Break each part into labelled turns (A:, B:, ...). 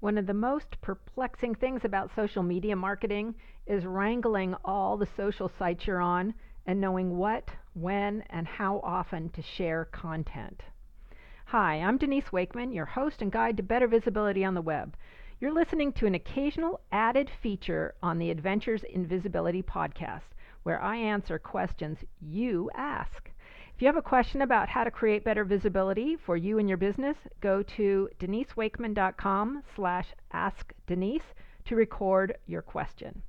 A: One of the most perplexing things about social media marketing is wrangling all the social sites you're on and knowing what, when, and how often to share content. Hi, I'm Denise Wakeman, your host and guide to better visibility on the web. You're listening to an occasional added feature on the Adventures in Visibility podcast, where I answer questions you ask. If you have a question about how to create better visibility for you and your business, go to denisewakeman.com/askdenise to record your question.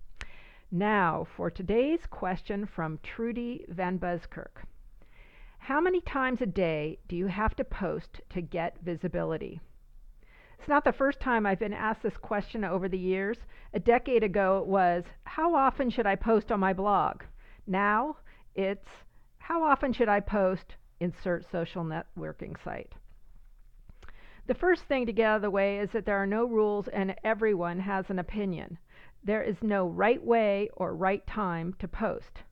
A: Now, for today's question from Trudy Van Buskirk. How many times a day do you have to post to get visibility? It's not the first time I've been asked this question over the years. A decade ago it was, how often should I post on my blog? Now it's, how often should I post? Insert social networking site. The first thing to get out of the way is that there are no rules and everyone has an opinion. There is no right way or right time to post.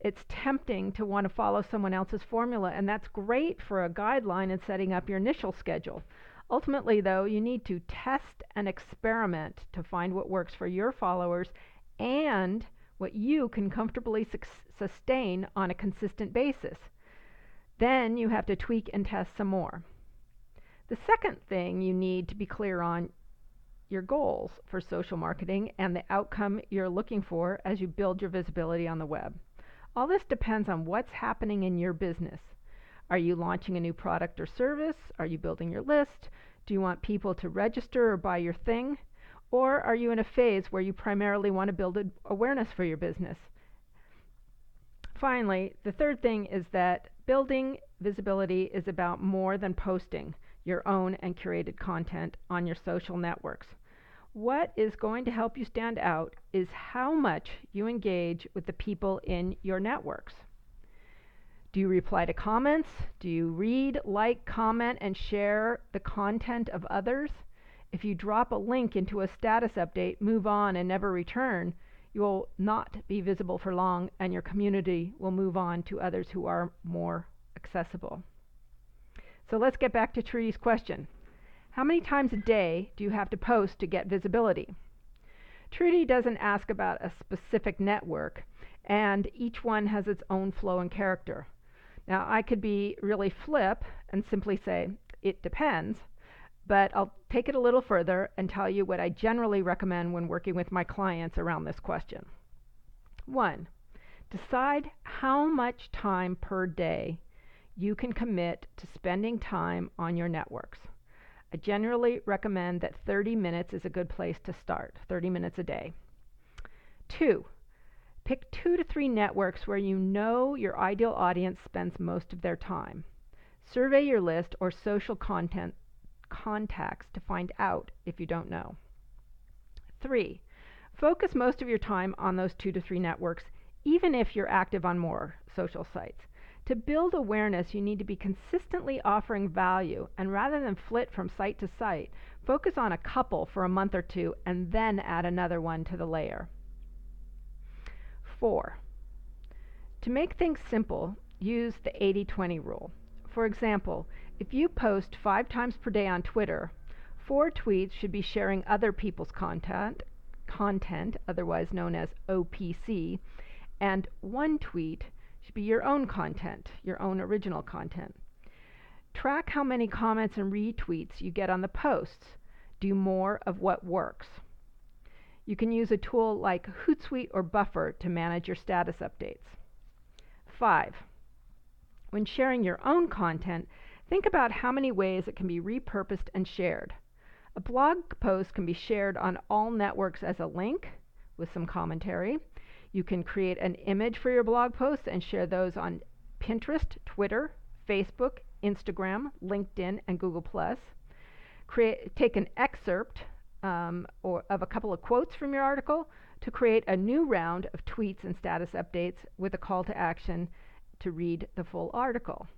A: It's tempting to want to follow someone else's formula, and that's great for a guideline in setting up your initial schedule. Ultimately, though, you need to test and experiment to find what works for your followers and what you can comfortably sustain on a consistent basis. Then you have to tweak and test some more. The second thing you need to be clear on your goals for social marketing and the outcome you're looking for as you build your visibility on the web. All this depends on what's happening in your business. Are you launching a new product or service? Are you building your list? Do you want people to register or buy your thing? Or are you in a phase where you primarily want to build awareness for your business? Finally, the third thing is that building visibility is about more than posting your own and curated content on your social networks. What is going to help you stand out is how much you engage with the people in your networks. Do you reply to comments? Do you read, like, comment, and share the content of others? If you drop a link into a status update, move on, and never return, you will not be visible for long, and your community will move on to others who are more accessible. So let's get back to Trudy's question. How many times a day do you have to post to get visibility? Trudy doesn't ask about a specific network, and each one has its own flow and character. Now, I could be really flip and simply say, it depends, but I'll take it a little further and tell you what I generally recommend when working with my clients around this question. 1. Decide how much time per day you can commit to spending time on your networks. I generally recommend that 30 minutes is a good place to start, 30 minutes a day. 2. Pick 2 to 3 networks where you know your ideal audience spends most of their time. Survey your list or social content contacts to find out if you don't know. 3. Focus most of your time on those 2 to 3 networks, even if you're active on more social sites. To build awareness, you need to be consistently offering value, and rather than flit from site to site, focus on a couple for a month or two and then add another one to the layer. 4. To make things simple, use the 80-20 rule. For example, if you post 5 times per day on Twitter, 4 tweets should be sharing other people's content, otherwise known as OPC, and 1 tweet should be your own content, your own original content. Track how many comments and retweets you get on the posts. Do more of what works. You can use a tool like Hootsuite or Buffer to manage your status updates. 5. When sharing your own content, think about how many ways it can be repurposed and shared. A blog post can be shared on all networks as a link with some commentary. You can create an image for your blog posts and share those on Pinterest, Twitter, Facebook, Instagram, LinkedIn, and Google+. Take an excerpt of a couple of quotes from your article to create a new round of tweets and status updates with a call to action to read the full article.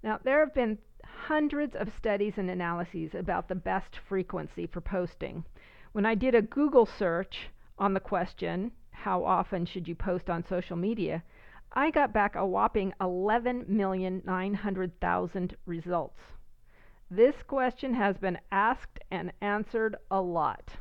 A: Now, there have been hundreds of studies and analyses about the best frequency for posting. When I did a Google search on the question, how often should you post on social media, I got back a whopping 11,900,000 results. This question has been asked and answered a lot.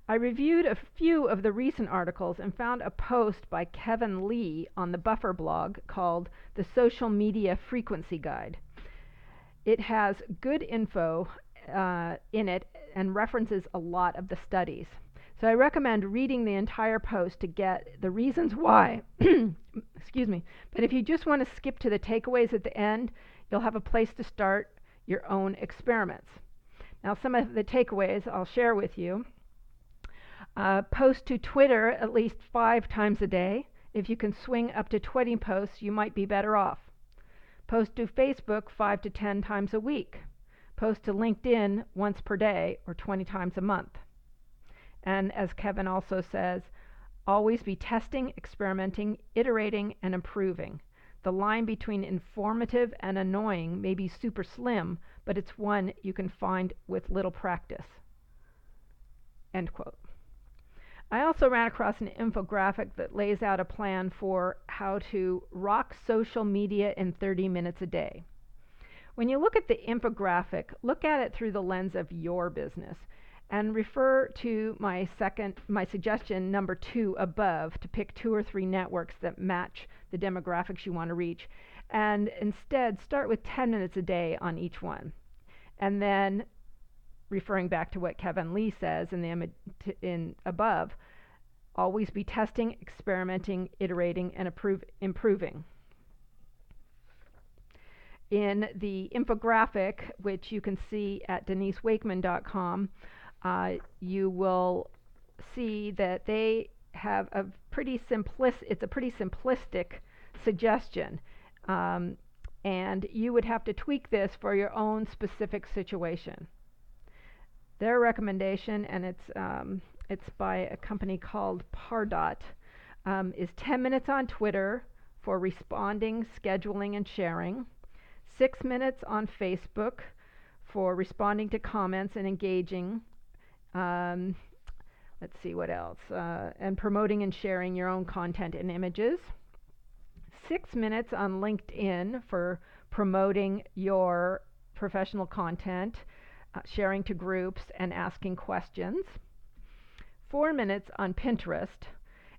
A: I reviewed a few of the recent articles and found a post by Kevin Lee on the Buffer blog called The Social Media Frequency Guide. It has good info in it and references a lot of the studies. So I recommend reading the entire post to get the reasons why. Excuse me. But if you just want to skip to the takeaways at the end, you'll have a place to start your own experiments. Now, some of the takeaways I'll share with you. Post to Twitter at least 5 times a day. If you can swing up to 20 posts, you might be better off. Post to Facebook 5 to 10 times a week. Post to LinkedIn once per day or 20 times a month. And as Kevin also says, always be testing, experimenting, iterating, and improving. The line between informative and annoying may be super slim, but it's one you can find with little practice. End quote. I also ran across an infographic that lays out a plan for how to rock social media in 30 minutes a day. When you look at the infographic, look at it through the lens of your business and refer to my suggestion number 2 above to pick 2 or 3 networks that match the demographics you want to reach, and instead start with 10 minutes a day on each one. And then, referring back to what Kevin Lee says in the image above, always be testing, experimenting, iterating, and improving. In the infographic, which you can see at denisewakeman.com, you will see that they have a pretty simplistic suggestion, and you would have to tweak this for your own specific situation. Their recommendation, and it's by a company called Pardot, is 10 minutes on Twitter for responding, scheduling, and sharing, 6 minutes on Facebook for responding to comments and engaging, let's see what else, and promoting and sharing your own content and images, 6 minutes on LinkedIn for promoting your professional content, sharing to groups, and asking questions. 4 minutes on Pinterest,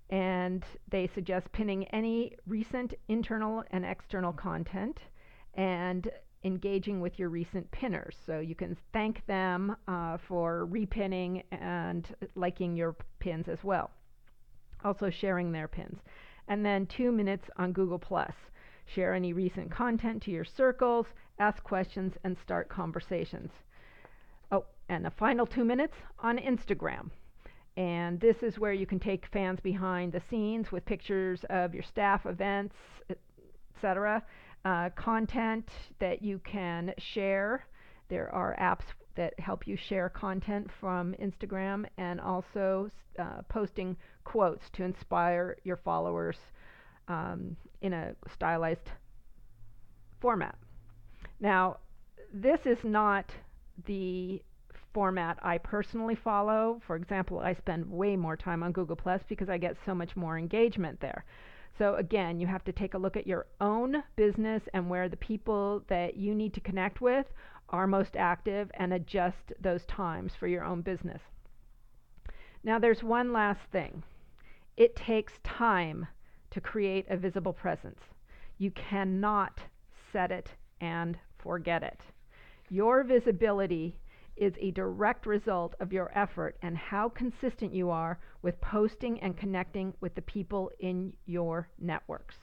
A: and they suggest pinning any recent internal and external content and engaging with your recent pinners. So you can thank them for repinning and liking your pins as well. Also sharing their pins. And then 2 minutes on Google+. Share any recent content to your circles, ask questions, and start conversations. Oh, and a final 2 minutes on Instagram. And this is where you can take fans behind the scenes with pictures of your staff, events, etc. Content that you can share. There are apps that help you share content from Instagram, and also posting quotes to inspire your followers in a stylized format. Now, this is not the format I personally follow. For example, I spend way more time on Google Plus because I get so much more engagement there. So again, you have to take a look at your own business and where the people that you need to connect with are most active, and adjust those times for your own business. Now, there's one last thing. It takes time to create a visible presence. You cannot set it and forget it. Your visibility is a direct result of your effort and how consistent you are with posting and connecting with the people in your networks.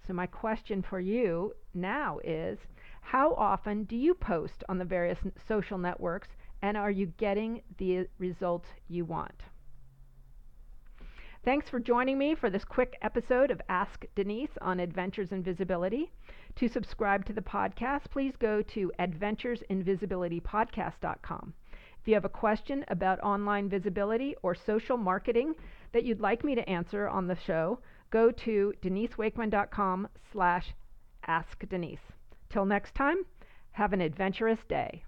A: So my question for you now is, how often do you post on the various social networks, and are you getting the results you want? Thanks for joining me for this quick episode of Ask Denise on Adventures in Visibility. To subscribe to the podcast, please go to adventuresinvisibilitypodcast.com. If you have a question about online visibility or social marketing that you'd like me to answer on the show, go to denisewakeman.com/askdenise. Till next time, have an adventurous day.